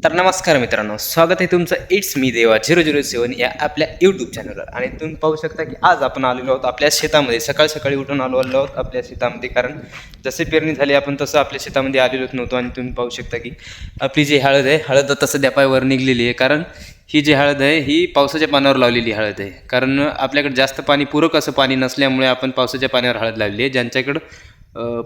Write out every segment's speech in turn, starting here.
तर नमस्कार मित्रांनो, स्वागत आहे तुमचं इट्स मी देवा 007 या आपल्या यूट्यूब चॅनलवर. आणि तुम्ही पाहू शकता की आज आपण आलेलो आहोत आपल्या शेतामध्ये. सकाळी सकाळी उठून आलो आहोत आपल्या शेतामध्ये, कारण जसे पेरणी झाली आपण तसं आपल्या शेतामध्ये आलेलोच नव्हतो. आणि तुम्ही पाहू शकता की आपली जी हळद आहे, हळद आता सध्या पायावर निघलेली आहे, कारण ही जी हळद आहे ही पावसाच्या पाण्यावर लावलेली हळद आहे. कारण आपल्याकडे जास्त पाणी पूरक असं पाणी नसल्यामुळे आपण पावसाच्या पाण्यावर हळद लावली आहे. ज्यांच्याकडं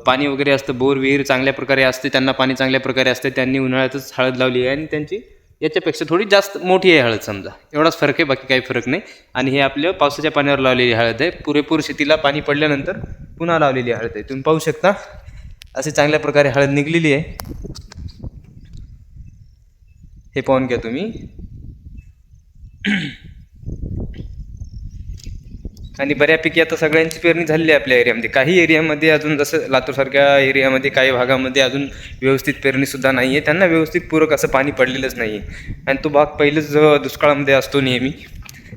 पाणी वगैरे असतं, बोर विहीर चांगल्या प्रकारे असते, त्यांना पाणी चांगल्या प्रकारे असते, त्यांनी उन्हाळ्यातच हळद लावली आहे. आणि त्यांची याच्यापेक्षा थोडी जास्त मोठी आहे हळद, समजा एवढाच फरक आहे, बाकी काही फरक नाही. आणि हे आपल्या पावसाच्या पाण्यावर लावलेली हळद आहे. पुरेपूर शेतीला पाणी पडल्यानंतर पुन्हा लावलेली हळद आहे. तुम्ही पाहू शकता असे चांगल्या प्रकारे हळद निघलेली आहे. हे पाहून घ्या तुम्ही. आणि बऱ्यापैकी आता सगळ्यांची पेरणी झालेली आहे आपल्या एरियामध्ये. काही एरियामध्ये अजून, जसं लातूरसारख्या एरियामध्ये काही भागामध्ये अजून व्यवस्थित पेरणीसुद्धा नाही आहे. त्यांना व्यवस्थित पूरक असं पाणी पडलेलंच नाही आहे. आणि तो भाग पहिलेच दुष्काळामध्ये असतो नेहमी,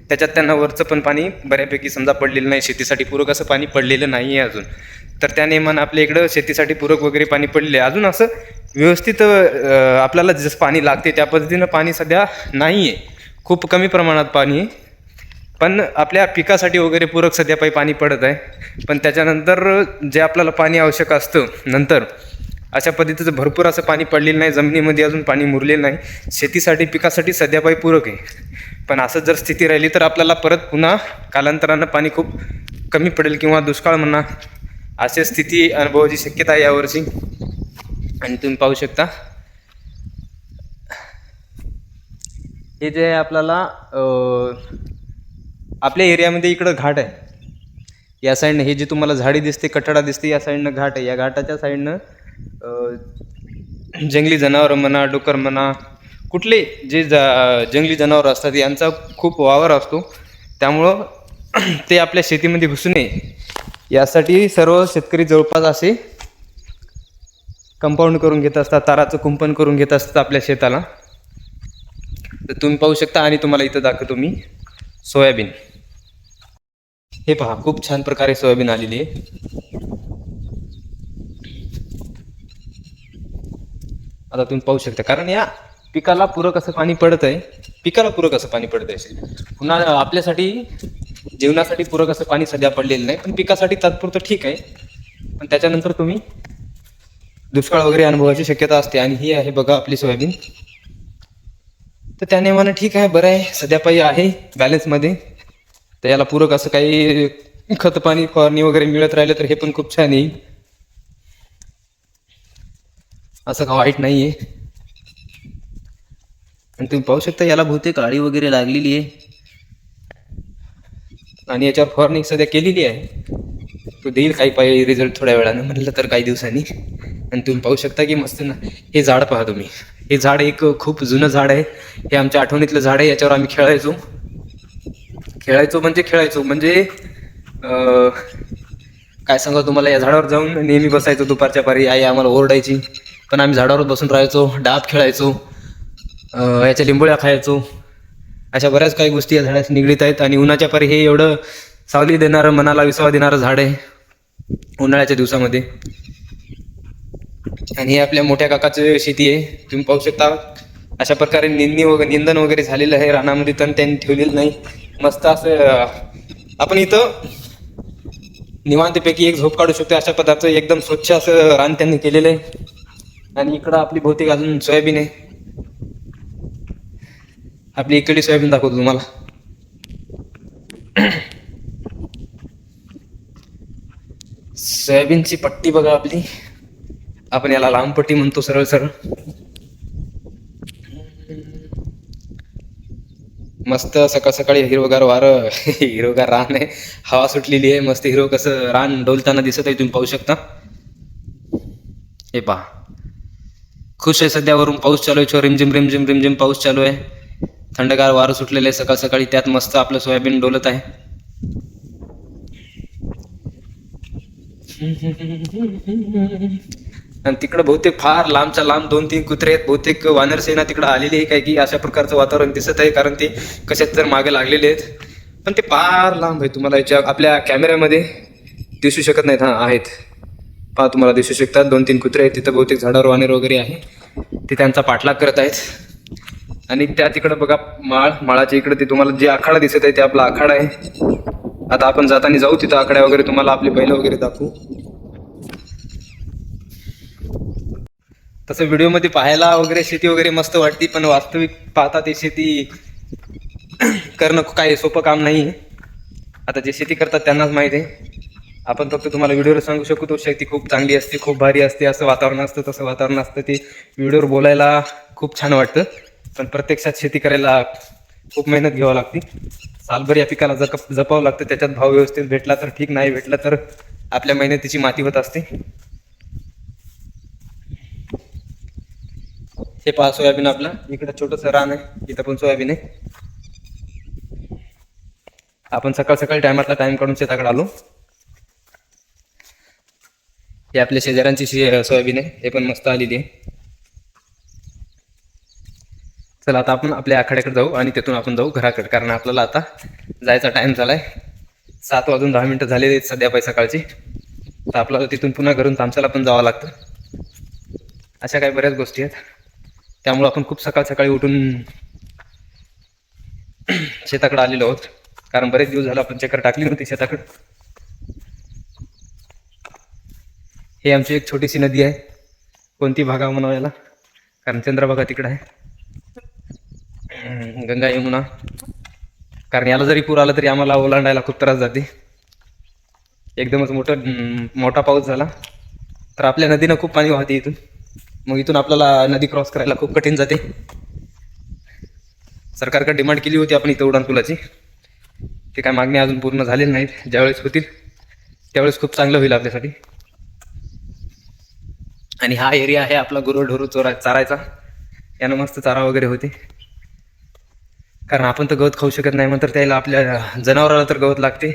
त्याच्यात त्यांना वरचं पण पाणी बऱ्यापैकी समजा पडलेलं नाही, शेतीसाठी पूरक असं पाणी पडलेलं नाही आहे अजून. तर त्या नेमानं आपल्या इकडं शेतीसाठी पूरक वगैरे पाणी पडले आहे. अजून असं व्यवस्थित आपल्याला जसं पाणी लागते त्या पद्धतीनं पाणी सध्या नाही आहे, खूप कमी प्रमाणात पाणी आहे. पण आपल्या पिकासाठी वगैरे पूरक सध्या पाणी पडत आहे. पण त्याच्यानंतर जे आपल्याला पाणी आवश्यक असतं नंतर, अशा पद्धतीचं भरपूर असं पाणी पडलेलं नाही, जमिनीमध्ये अजून पाणी मुरलेलं नाही. शेतीसाठी पिकासाठी सध्या पूरक आहे. पण असं जर स्थिती राहिली तर आपल्याला परत पुन्हा कालांतरानं पाणी खूप कमी पडेल किंवा दुष्काळ म्हणा, अशी स्थिती अनुभवाची शक्यता आहे यावर्षी. आणि तुम्ही पाहू शकता हे जे आपल्याला आपल्या एरियामध्ये इकडं घाट आहे. या साईडनं हे जे तुम्हाला झाडी दिसते, कठडा दिसते, या साईडनं घाट आहे. या घाटाच्या साईडनं जंगली जनावरं म्हणा, डुक्कर म्हणा, कुठले जे जंगली जनावरं असतात यांचा खूप वावर असतो. त्यामुळं ते आपल्या शेतीमध्ये घुसू नये यासाठी सर्व शेतकरी जवळपास असे कंपाऊंड करून घेत असतात, ताराचं कुंपण करून घेत असतात आपल्या शेताला. तर तुम्ही पाहू शकता. आणि तुम्हाला इथं दाखवतो मी सोयाबीन. हे पहा, खूप छान प्रकारे सोयाबीन आलेली आहे. आता तुम्ही पाहू शकता, कारण या पिकाला पूरक असं पाणी पडत आहे. पिकाला पूरक असं पाणी पडत आहे. पुन्हा आपल्यासाठी जीवनासाठी पूरक असं पाणी सध्या पडलेलं नाही, पण पिकासाठी तात्पुरतं ठीक आहे. पण त्याच्यानंतर तुम्ही दुष्काळ वगैरे अनुभवाची शक्यता असते. आणि ही आहे बघा आपली सोयाबीन. तर त्या नेमानं ठीक आहे, बरं आहे, सध्या आहे बॅलन्समध्ये. तर याला पूरक असं काही खत पाणी फवारणी वगैरे मिळत राहिलं तर हे पण खूप छान येईल, असं का वाईट नाही आहे. आणि तुम्ही पाहू शकता याला बहुतेक अळी वगैरे लागलेली आहे. आणि याच्यावर फवारणी सध्या केलेली आहे. तो देईल काही पाहिजे रिझल्ट थोड्या वेळानं, म्हटलं तर काही दिवसांनी. आणि तुम्ही पाहू शकता की मस्त ना, हे झाड पहा तुम्ही. हे झाड एक खूप जुनं झाड आहे. हे आमच्या आठवणीतलं झाड आहे. याच्यावर आम्ही खेळायचो म्हणजे काय सांगा तुम्हाला, या झाडावर जाऊन नेहमी बसायचो. दुपारच्या पारी आई आम्हाला ओरडायची, पण आम्ही झाडावर बसून राहायचो, डाब खेळायचो, याच्या लिंबोळ्या खायचो. अशा बऱ्याच काही गोष्टी या झाडाशी निगडीत आहेत. आणि उन्हाच्या पारी हे एवढं सावली देणारं, मनाला विसावा देणारं झाड आहे उन्हाळ्याच्या दिवसामध्ये. आणि हे आपल्या मोठ्या काकाची शेती आहे. तुम्ही पाहू शकता अशा प्रकारे निंदन वगैरे झालेलं आहे रानामध्ये, तर त्यांनी ठेवलेलं नाही. मस्त असं आपण इथं निवांतपैकी एक झोप काढू शकतो, अशा पदार्थ एकदम स्वच्छ असं रान त्यांनी केलेलं आहे. आणि इकडं आपली बहुतेक अजून सोयाबीन आहे. आपली इकडली सोयाबीन दाखवतो तुम्हाला. सोयाबीनची पट्टी बघा आपली, आपण याला लांब पट्टी म्हणतो सरळ सरळ. मस्त सकाळ सकाळी हिरवगार वारं, हिरवगार रान आहे, हवा सुटलेली आहे, मस्त हिरव कसं रान डोलताना दिसत आहे. तुम्ही पाहू शकता. हे पहा, खुश आहे सध्या. वरून पाऊस चालू आहे, रिमझिम रिमझिम रिमझिम पाऊस चालू आहे. थंडगार वारं सुटलेलं आहे सकाळ सकाळी, त्यात मस्त आपलं सोयाबीन डोलत आहे. आणि तिकडं बहुतेक फार लांबच्या लांब 2-3 कुत्रे आहेत. बहुतेक वानरसेना तिकडं आलेली आहे काय की अशा प्रकारचं वातावरण दिसत आहे, कारण ते कशात तर मागे लागलेले आहेत. पण ते फार लांब आहे, तुम्हाला याच्या आपल्या कॅमेऱ्यामध्ये दिसू शकत नाहीत. हां आहेत पहा, तुम्हाला दिसू शकतात 2-3 कुत्रे आहेत तिथं. बहुतेक झाडावर वानर वगैरे आहे, ते त्यांचा पाठलाग करत आहेत. आणि त्या तिकडं बघा माळाच्या इकडे ते तुम्हाला जे आखाडा दिसत आहे ते आपला आखाडा आहे. आता आपण जाताना जाऊ तिथं आखाड्या वगैरे तुम्हाला आपले बैल वगैरे दाखवू. तसं व्हिडिओमध्ये पाहायला वगैरे शेती वगैरे मस्त वाटते, पण वास्तविक पाहता ते शेती करणं काही सोपं काम नाही आहे. आता जे शेती करतात त्यांनाच माहिती आहे. आपण फक्त तुम्हाला व्हिडिओवर सांगू शकतो शेती खूप चांगली असते, खूप भारी असते, असं वातावरण असतं तसं वातावरण असतं. ते व्हिडिओवर बोलायला खूप छान वाटतं, पण प्रत्यक्षात शेती करायला खूप मेहनत घ्यावं लागते. सालभर या पिकाला जपावं लागतं. त्याच्यात भाव व्यवस्थित भेटला तर ठीक, नाही भेटला तर आपल्या मेहनतीची माती होत असते. हे पहा सोयाबीन आपलं इकडं छोटंसं रान आहे, इथं पण सोयाबीन आहे. आपण सकाळी टायमातला टाइम काढून शेताकडे आलो. हे आपल्या शेजाऱ्यांची सोयाबीन आहे, हे पण मस्त आलेली आहे. चला आता आपण आपल्या आखाड्याकडे जाऊ आणि तिथून आपण जाऊ घराकडे, कारण आपल्याला आता जायचा टाइम झालाय. 7:10 झाले सध्या सकाळची. तर आपल्याला तिथून पुन्हा घरून तामसाला पण जावं लागतं. अशा काही बऱ्याच गोष्टी आहेत, त्यामुळे आपण खूप सकाळी उठून शेताकडे आलेलो आहोत, कारण बरेच दिवस झाला आपण चक्कर टाकली नव्हती शेताकडे. हे आमची एक छोटीशी नदी आहे. कोणती भागा म्हणावं याला, कारण चंद्रभागा तिकडे आहे. गंगा यमुना, कारण याला जरी पूर आला तरी आम्हाला ओलांडायला खूप त्रास जाते. एकदमच मोठा पाऊस झाला तर आपल्या नदीनं खूप पाणी वाहते इथून, मग इथून आपल्याला नदी क्रॉस करायला खूप कठीण जाते. सरकारकडे डिमांड केली होती आपण इथं उड्डाणपुलाची, ते काय मागणी अजून पूर्ण झालेली नाहीत. ज्यावेळेस होतील त्यावेळेस खूप चांगलं होईल आपल्यासाठी. आणि हा एरिया आहे आपला गुरंढोरं चारायचा. यानं मस्त चारा वगैरे होते, कारण आपण तर गवत खाऊ शकत नाही, म्हणतर त्याला आपल्या जनावराला तर गवत लागते,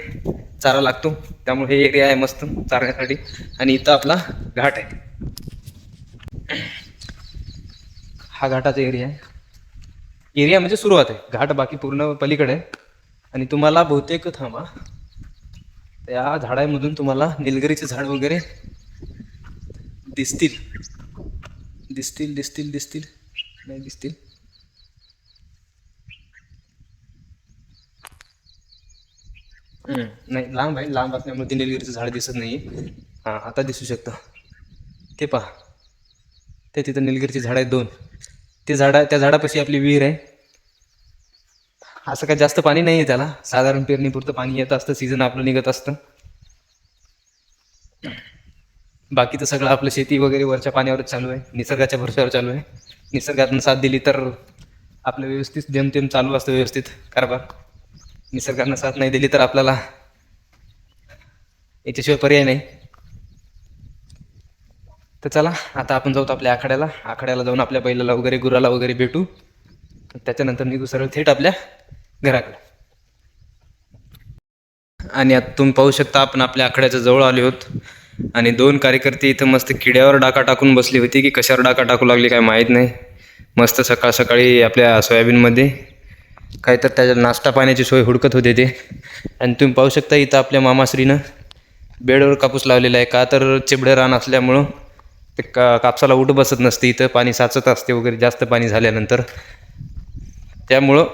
चारा लागतो. त्यामुळे हे एरिया आहे मस्त चारण्यासाठी. आणि इथं आपला घाट आहे, हा घाटाचा एरिया आहे. एरिया म्हणजे सुरुवात आहे, घाट बाकी पूर्ण पलीकडे आहे. आणि तुम्हाला बहुतेक थांबा, त्या झाडामधून तुम्हाला निलगिरीचे झाड वगैरे दिसतील नाही दिसतील. नाही लांब आहे, लांब असल्यामुळे ते निलगिरीचं झाड दिसत नाही. हां आता दिसू शकतं, ते पहा ते तिथं निलगिरीची झाड आहेत 2. ते त्या झाडापाशी आपली विहीर आहे. असं काय जास्त पाणी नाही आहे त्याला, साधारण पेरणीपुरतं पाणी येत असतं, सीझन आपलं निघत असतं. बाकी तर सगळं आपलं शेती वगैरे वरच्या पाण्यावरच चालू आहे, निसर्गाच्या भरशावर चालू आहे. निसर्गातून साथ दिली तर आपलं व्यवस्थित जेमतेम चालू असतं व्यवस्थित कारभार. निसर्गानं साथ नाही दिली तर आपल्याला याच्याशिवाय पर्याय नाही. तर चला आता आपण जाऊ आपल्या आखाड्याला जाऊन आपल्या बैलाला वगैरे गुराला वगैरे भेटू. त्याच्यानंतर निघू सरळ थेट आपल्या घराकडे. आणि आता तुम्ही पाहू शकता आपण आपल्या आखाड्याच्या जवळ आले आहोत, आणि 2 कार्यकर्ते इथं मस्त किड्यावर डाका टाकून बसली होती, की कशावर डाका टाकू लागली काय माहीत नाही. मस्त सकाळी आपल्या सोयाबीनमध्ये काय तर त्याच्या नाश्ता पाण्याची सोय हुडकत होते ते. आणि तुम्ही पाहू शकता इथं आपल्या मामाश्रीनं बेडवर कापूस लावलेला आहे, का तर चिबडं रान असल्यामुळं ते कापसाला उठ बसत नसते, इथं पाणी साचत असते वगैरे जास्त पाणी झाल्यानंतर. त्यामुळं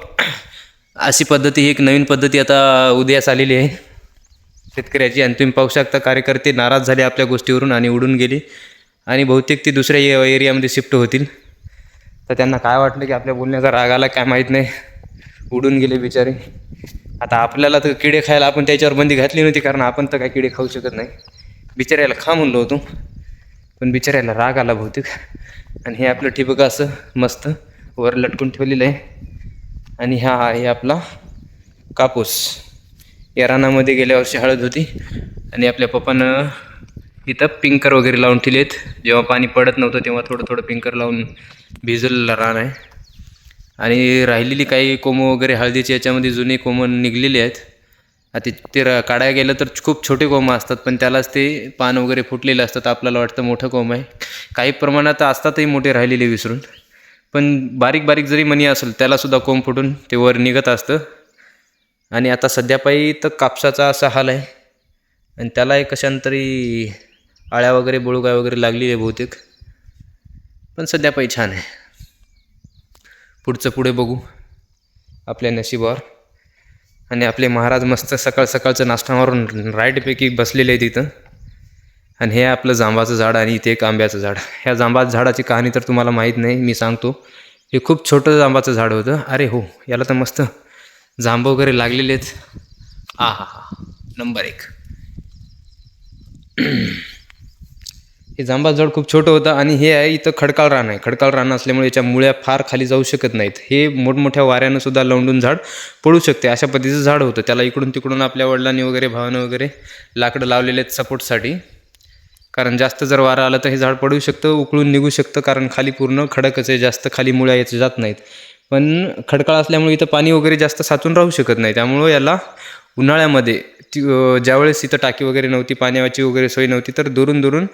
अशी पद्धती, एक नवीन पद्धती आता उदयास आलेली आहे शेतकऱ्याची. आणि तुम्ही पाहू शकता कार्यकर्ते नाराज झाले आपल्या गोष्टीवरून आणि उडून गेले, आणि बहुतेक ते दुसऱ्या एरियामध्ये शिफ्ट होतील. तर त्यांना काय वाटलं की आपल्या बोलण्याचा राग आला काय माहीत नाही, उडून गेले बिचारे. आता आपल्याला तर किडे खायला आपण त्याच्यावर बंदी घातली नव्हती, कारण आपण तर काय किडे खाऊ शकत नाही. बिचाऱ्याला खा म्हणलो होतो, पण बिचाऱ्याला राग आला बहुतेक. आणि हे आपलं ठिबक असं मस्त वर लटकून ठेवलेलं आहे. आणि हा आहे आपला कापूस. या रानामध्ये गेल्या वर्षी हळद होती, आणि आपल्या पप्पानं इथं पिंकर वगैरे लावून ठेवलेत. जेव्हा पाणी पडत नव्हतं तेव्हा थोडं पिंकर लावून भिजलेलं रान आहे. आणि राहिलेली काही कोमं वगैरे हळदीची याच्यामध्ये जुने कोमं निघलेले आहेत. आता ते काढायला गेलं तर खूप छोटे कोंबं असतात, पण त्यालाच ते पान वगैरे फुटलेले असतात. आपल्याला वाटतं मोठं कोंब आहे, काही प्रमाणात असतातही मोठे राहिलेले विसरून. पण बारीक जरी मणी असेल त्यालासुद्धा कोंब फुटून ते वर निघत असतं. आणि आता सध्या पायी तर कापसाचा असा हाल आहे, आणि त्याला एक कशांतरी आळ्या वगैरे बोळगाय वगैरे लागलेली आहे बहुतेक. पण सध्या पायी छान आहे. पुढचं पुढे बघू आपल्या नशिबावर. आणि आपले महाराज मस्त सकाळ सकाळचं नाश्ता मारून राईटपैकी बसलेले आहे तिथं. आणि हे आपलं जांबाचं झाड आणि इथे एक आंब्याचं झाड. ह्या जांबाच्या झाडाची कहाणी तर तुम्हाला माहीत नाही, मी सांगतो. हे खूप छोटं जांबाचं झाड होतं. अरे हो, याला तर मस्त जांब वगैरे लागलेले आहेत. हा हा हा, नंबर 1. हे जांबाचं झाड खूप छोटं होतं आणि हे आहे इथं खडकाळ रान आहे. खडकाळ रान असल्यामुळे याच्या मुळ्या फार खाली जाऊ शकत नाहीत. हे मोठमोठ्या वाऱ्यानं सुद्धा लवंडून झाड पडू शकते, अशा पद्धतीचं झाड होतं. त्याला इकडून तिकडून आपल्या वडिलांनी वगैरे भावानं वगैरे लाकडं लावलेले आहेत सपोर्टसाठी. कारण जास्त जर वारा आला तर हे झाड पडू शकतं, उकळून निघू शकतं. कारण खाली पूर्ण खडकच आहे, जास्त खाली मुळ्या याचे जात नाहीत. पण खडकाळ असल्यामुळे इथं पाणी वगैरे जास्त साचून राहू शकत नाही. त्यामुळं याला उन्हाळ्यामध्ये ज्यावेळेस इथं टाकी वगैरे नव्हती, पाण्याची वगैरे सोय नव्हती, तर दुरून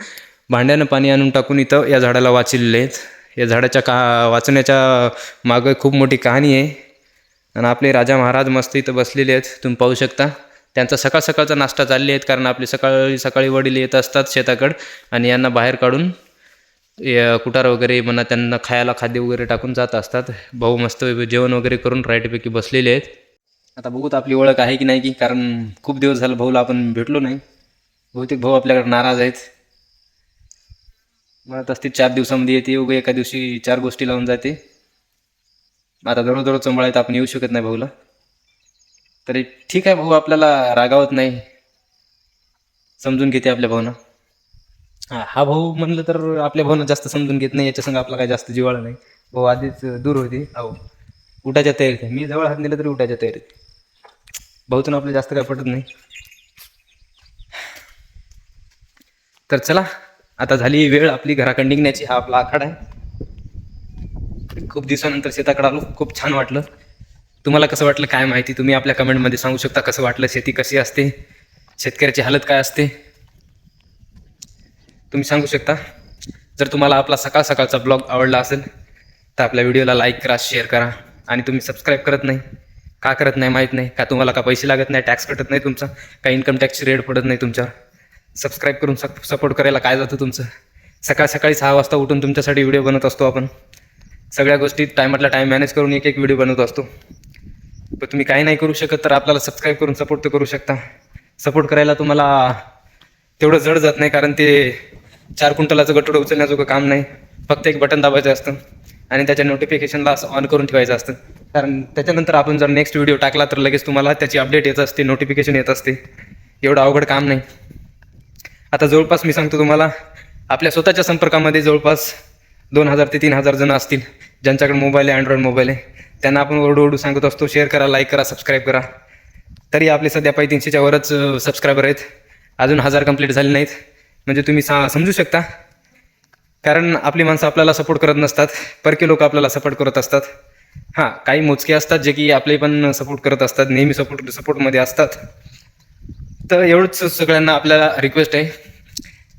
भांड्यानं पाणी आणून टाकून इथं या झाडाला वाचलेले आहेत. या झाडाच्या वाचण्याच्या मागं खूप मोठी कहाणी आहे. आणि आपले राजा महाराज मस्त इथं बसलेले आहेत, तुम्ही पाहू शकता. त्यांचा सकाळ सकाळचा नाश्ता चालले आहेत, कारण आपले सकाळी वडील येत असतात शेताकडं आणि यांना बाहेर काढून कुटार वगैरे म्हणा त्यांना खायला खाद्य वगैरे टाकून जात असतात. भाऊ मस्त जेवण वगैरे करून राईटपैकी बसलेले आहेत. आता बघूत आपली ओळख आहे की नाही की, कारण खूप दिवस झालं भाऊला आपण भेटलो नाही. बहुतेक भाऊ आपल्याकडे नाराज आहेत. म्हणत असते 4 दिवसामध्ये येते, उगा एका दिवशी 4 गोष्टी लावून जाते. आता दररोज सांभाळायचं आपण येऊ शकत नाही भाऊला. तरी ठीक आहे, भाऊ आपल्याला रागावत नाही, समजून घेते आपल्या भाऊना. हा भाऊ म्हणलं तर आपल्या भाऊना जास्त समजून घेत नाही, याच्या संग आपला काय जास्त जिव्हाळा नाही. भाऊ आधीच दूर होती. अहो, उठायच्या तयारीत आहे. मी जवळ हात नेलं तरी उठायच्या तयारीत. भाऊतून आपलं जास्त काय पटत नाही. तर चला, आता झाली वेळ आपली घराकडे निघण्याची. हा आपला आखाडा आहे. खूप दिवसानंतर शेताकडे आलो, खूप छान वाटलं. तुम्हाला कसं वाटलं काय माहिती, तुम्ही आपल्या कमेंटमध्ये सांगू शकता. कसं वाटलं, शेती कशी असते, शेतकऱ्याची हालत काय असते, तुम्ही सांगू शकता. जर तुम्हाला आपला सकाळ सकाळचा ब्लॉग आवडला असेल तर आपल्या व्हिडिओला लाईक करा, शेअर करा. आणि तुम्ही सबस्क्राईब करत नाही, का करत नाही माहीत नाही. का तुम्हाला का पैसे लागत नाही, टॅक्स कटत नाही तुमचा, का इन्कम टॅक्सची रेट पडत नाही तुमच्यावर. सबस्क्राईब करून सपोर्ट करायला काय जातं तुमचं. सकाळी 6 वाजता उठून तुमच्यासाठी व्हिडिओ बनवत असतो आपण. सगळ्या गोष्टी टायमातला टाईम मॅनेज करून एक व्हिडिओ बनवत असतो. पण तुम्ही काही नाही करू शकत, तर आपल्याला सबस्क्राईब करून सपोर्ट तर करू शकता. सपोर्ट करायला तुम्हाला तेवढं जड जात नाही, कारण ते 4 क्विंटलाचं गटोडं उचलण्याचं काम नाही. फक्त एक बटन दाबायचं असतं आणि त्याच्या नोटिफिकेशनला असं ऑन करून ठेवायचं असतं. कारण त्याच्यानंतर आपण जर नेक्स्ट व्हिडिओ टाकला तर लगेच तुम्हाला त्याची अपडेट येत असते, नोटिफिकेशन येत असते. एवढं अवघड काम नाही. आता जवळपास मी सांगतो तुम्हाला, आपल्या स्वतःच्या संपर्कामध्ये जवळपास 2000 ते 3000 जण असतील, ज्यांच्याकडे मोबाईल आहे, अँड्रॉइड मोबाईल आहे. त्यांना आपण ओरडू सांगत असतो, शेअर करा, लाईक करा, सबस्क्राईब करा. तरी आपले सध्या 300च्या वरच सबस्क्रायबर आहेत. अजून 1000 कंप्लीट झाले नाहीत. म्हणजे तुम्ही समजू शकता. कारण आपली माणसं आपल्याला सपोर्ट करत नसतात, परके लोक आपल्याला सपोर्ट करत असतात. हां, काही मोजके असतात जे की आपले पण सपोर्ट करत असतात, नेहमी सपोर्टमध्ये असतात. तर एवढंच सगळ्यांना आपल्याला रिक्वेस्ट आहे,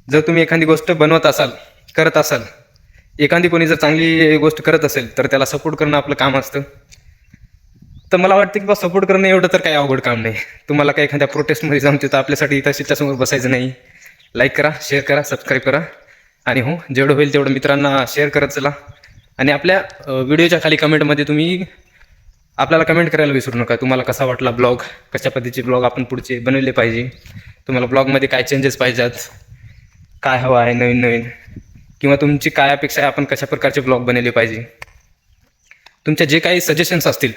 जर तुम्ही एखादी गोष्ट बनवत असाल, करत असाल, एखादी कोणी जर चांगली गोष्ट करत असेल तर त्याला सपोर्ट करणं आपलं काम असतं. तर मला वाटतं की बा सपोर्ट करणं एवढं तर काही अवघड काम नाही. तुम्हाला काही एखाद्या प्रोटेस्टमध्ये जाऊन तिथं आपल्यासाठी इथं त्याच्यासमोर बसायचं नाही. लाईक करा, शेअर करा, सबस्क्राईब करा. आणि हो, जेवढं होईल तेवढं मित्रांना शेअर करत चला. आणि आपल्या व्हिडिओच्या खाली कमेंटमध्ये तुम्ही आपल्याला कमेंट करायला विसरू नका. तुम्हाला कसा वाटला ब्लॉग, कशा पद्धतीचे ब्लॉग आपण पुढचे बनवले पाहिजे, तुम्हाला ब्लॉगमध्ये काय चेंजेस पाहिजेत, काय हवं आहे नवीन, किंवा तुमची काय अपेक्षा आहे, आपण कशा प्रकारचे ब्लॉग बनवले पाहिजे. तुमच्या जे काही सजेशन्स असतील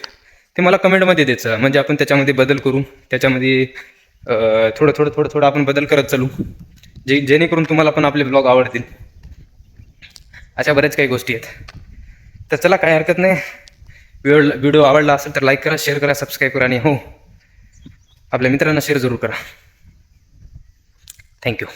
ते मला कमेंटमध्ये द्यायचं. म्हणजे आपण त्याच्यामध्ये बदल करू, त्याच्यामध्ये थोडं आपण बदल करत चालू, जेणेकरून तुम्हाला पण आपले ब्लॉग आवडतील. अशा बऱ्याच काही गोष्टी आहेत. तर चला, काही हरकत नाही. व्हिडिओ आवडला असेल तर लाईक करा, शेअर करा, सबस्क्राईब करा. आणि हो, आपल्या मित्रांना शेअर जरूर करा. थँक्यू.